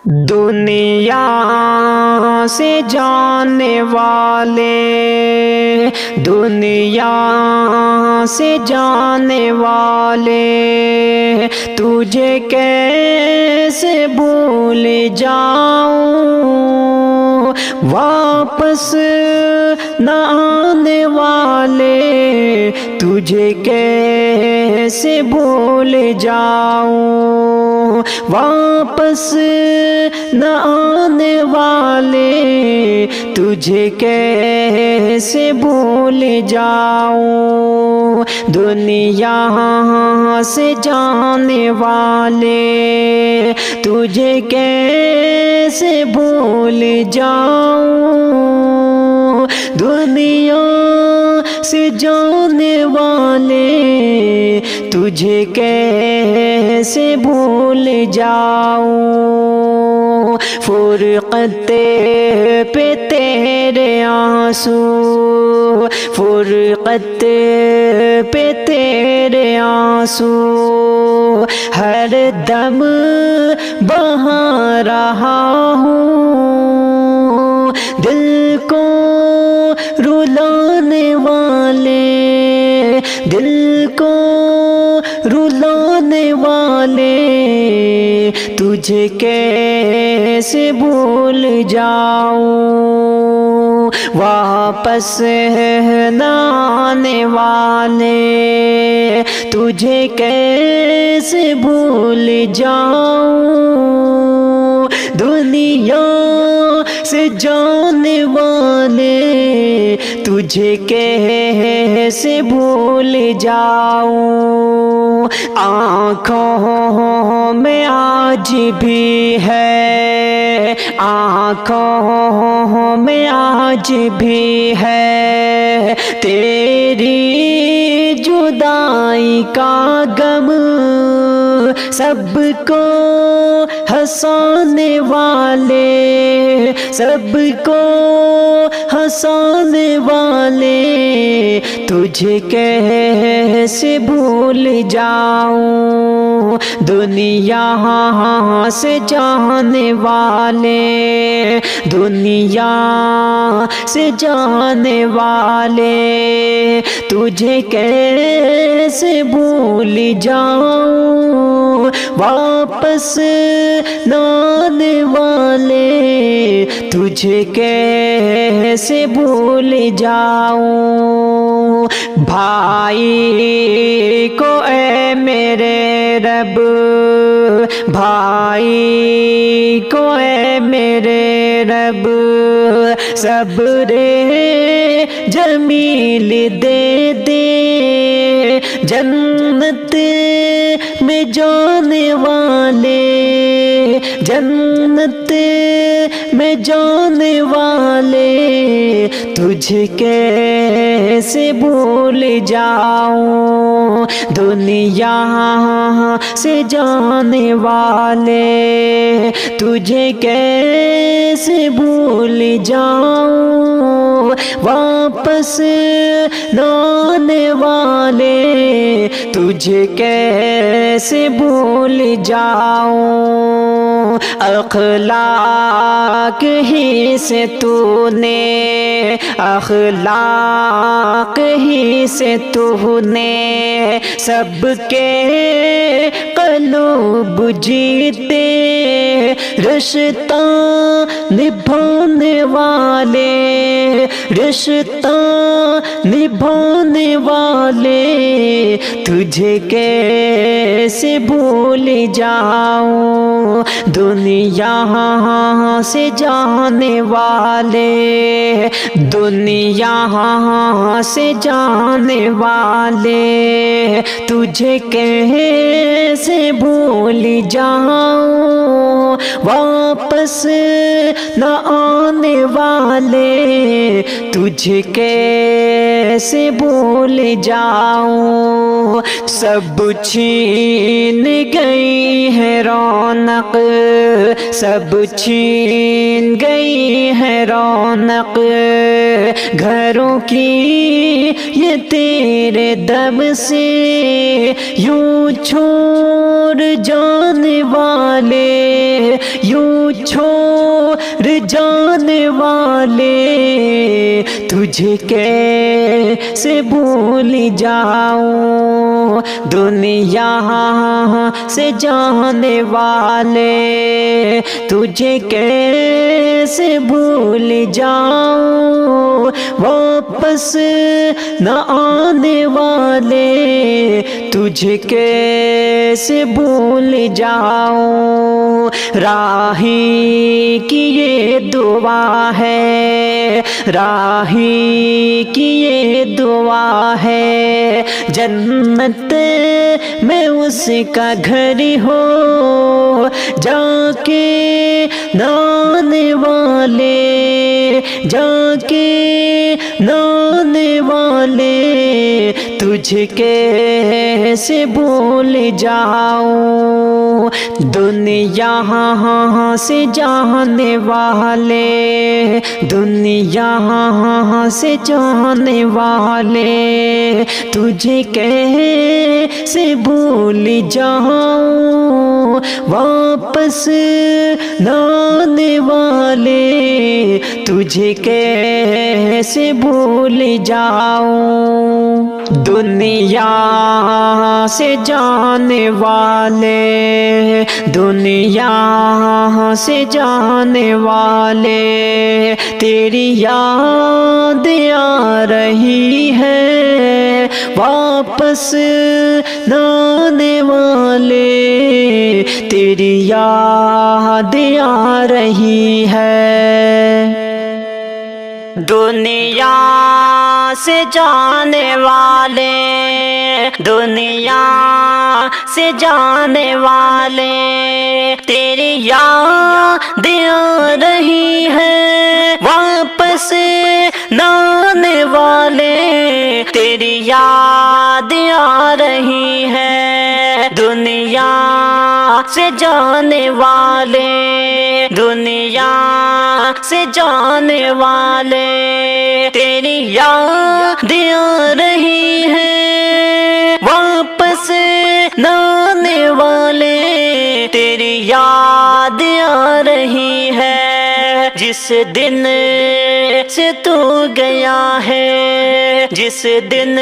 دنیا سے جانے والے، دنیا سے جانے والے، تجھے کیسے بھول جاؤں، واپس نہ آنے والے، تجھے کیسے بھول جاؤں، واپس نہ آنے والے، تجھے کیسے بھول جاؤں، دنیا سے جانے والے، تجھے کیسے بھول جاؤں، دنیا سے جانے والے، تجھے کیسے بھول جاؤں، فرقت پہ تیرے آنسو، فرقت پہ تیرے آنسو، ہر دم بہا رہا ہوں، دل کو رلانے والے، دل کو رلانے والے، تجھے کیسے بھول جاؤں، واپس نہ آنے والے، تجھے کیسے بھول جاؤں، دنیا سے جانے والے، تجھے کیسے بھول جاؤں، آنکھوں میں آج بھی ہے، آنکھوں میں آج بھی ہے تیری جدائی کا غم، سب کو ہنسانے والے، سب کو ہنسانے والے، تجھے کیسے بھول جاؤں، دنیا سے جانے والے، دنیا سے جانے والے، تجھے کیسے بھول جاؤں، واپس نہ آنے والے، تجھے کیسے بھول جاؤں، بھائی کو اے میرے رب، بھائی کو اے میرے رب، صبر جمیل دے دے، جنت میں جانے والے، جنت میں جانے والے، تجھ کیسے بھول جاؤں، دنیا سے جانے والے، تجھے کیسے بھول جاؤں، واپس نہ آنے والے، تجھے کیسے بھول جاؤں، اخلاق ہی سے تو نے، اخلاق ہی سے تو نے سب کے قلوب جیتے، رشتہ نبھانے والے، رشتہ نبھانے والے، تجھے کیسے بھول جاؤں، دنیا سے جانے والے، دنیا سے جانے والے، تجھے کیسے بھول جاؤں، واپس نہ آنے والے، تجھے کیسے بھول جاؤں، سب چھین گئی ہے رونق، سب چھین گئی ہے رونق، گھروں کی کہ تیرے دم سے یوں چھوڑ جانے والے، یوں چھوڑ جانے والے تجھے کیسے بھول جاؤں، دنیا سے جانے والے تجھے کیسے بھول جاؤں، واپس نہ آنے والے تجھے کیسے بھول جاؤں۔ راہی کی یہ دعا ہے، راہی کی یہ دعا ہے، جنت میں اس کا گھر ہو، جا کے نانے والے، جا کے نانے والے تجھ کیسے بھول جاؤں، دنیا سے جانے والے، دنیا سے جانے والے تجھے کیسے بھول جاؤں، واپس نہ آنے والے تجھے کیسے بھول جاؤں، دنیا سے جانے والے، دنیا سے جانے والے تیری یاد آ رہی ہے، واپس نہ آنے والے تیری یاد آ رہی ہے، دنیا سے جانے والے، دنیا سے جانے والے تیری یاد آ رہی ہے، واپس نہ آنے والے تیری یاد آ رہی ہے، دنیا سے جانے والے، دنیا سے جانے والے تیری یاد آ رہی ہے، واپس نہ آنے والے تیری یاد آ رہی ہے، جس دن سے تو گیا ہے، جس دن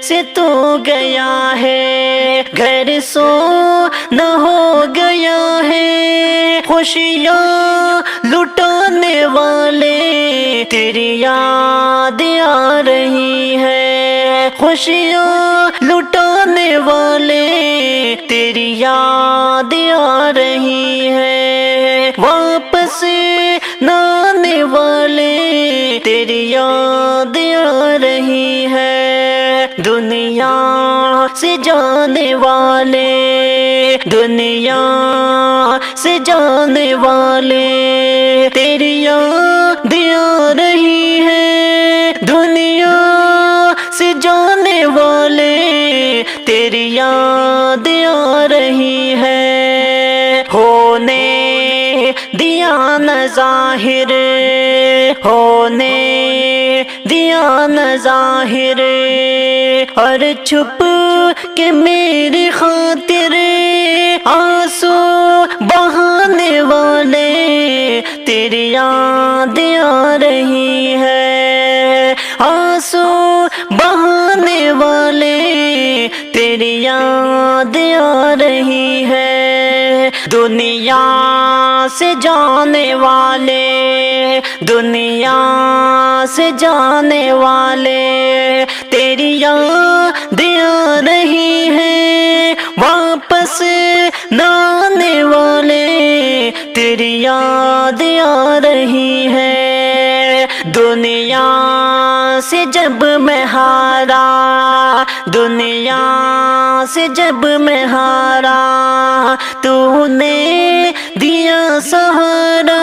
سے تو گیا ہے، گھر سو نہ ہو گیا ہے، خوشیاں لٹانے والے تیری یاد آ رہی ہے، خوشیاں لٹانے والے تیری یاد آ رہی ہے، واپس نہ آنے والے تیری یاد آ رہی ہے، دنیا سے جانے والے، دنیا سے جانے والے تیری یاد آ رہی ہے، دنیا سے جانے والے تیری یاد آ رہی ہے، ہونے دیا نہ ظاہر، ہونے دیا نہ ظاہر، اور چھپ کے میری خاطر آنسو بہانے والے تیری یاد آ رہی ہے، آنسو بہانے والے تیری یاد آ رہی ہے، دنیا سے جانے والے، دنیا سے جانے والے تیری یاد آ رہی ہے، واپس نہ آنے والے تیری یاد آ رہی ہے، دنیا سے جب میں ہارا، دنیا سے جب میں ہارا، تو نے دیا سہارا،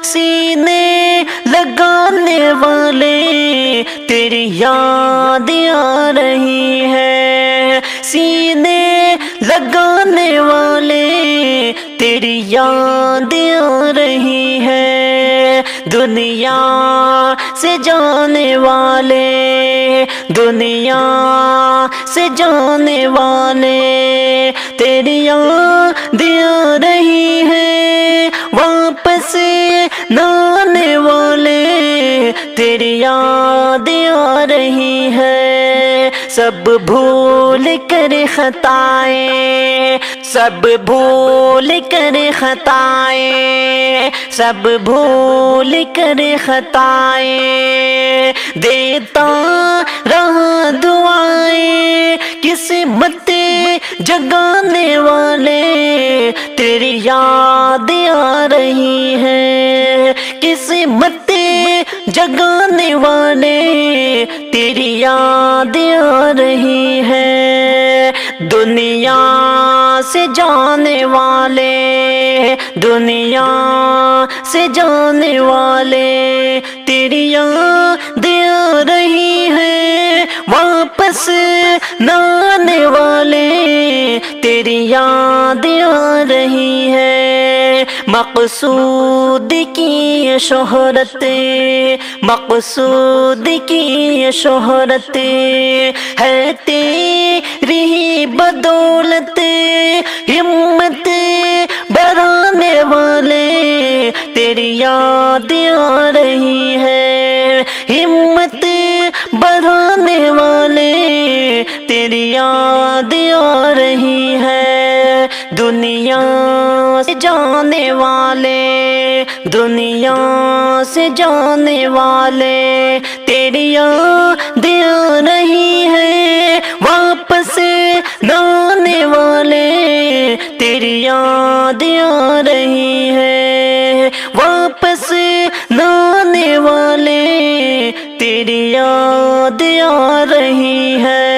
سینے لگانے والے تیری یاد آ رہی ہے، سینے لگانے والے تیری یاد آ رہی ہے، دنیا سے جانے والے، دنیا سے جانے والے، تیری یاد آ رہی ہے، واپس نہ آنے والے، تیری یاد آ رہی ہے، سب بھول کر خطائیں، سب بھول کر خطائیں، سب بھول کر خطائیں، دیتا رہا دعائیں، قسمت جگانے والے، تیری یاد آ رہی ہے، قسمت جگانے والے، تیری یاد آ رہی ہے، دنیا سے جانے والے، دنیا سے جانے والے، تیری یاد آ رہی ہے، واپس نہ آنے والے، تیری یاد آ رہی ہے، مقصود کی یہ شہرت، مقصود کی یہ شہرت ہے تیری ہی بدولت، ہمت بڑھانے والے، تیری یاد آ رہی ہے، ہمت بڑھانے والے، تیری یاد آ رہی ہے، دنیا سے جانے والے، دنیا سے جانے والے، تیری یاد آ رہی ہے، واپس نہ آنے والے، تیری یاد آ رہی ہے، واپس نہ آنے والے، تیری یاد آ رہی ہے۔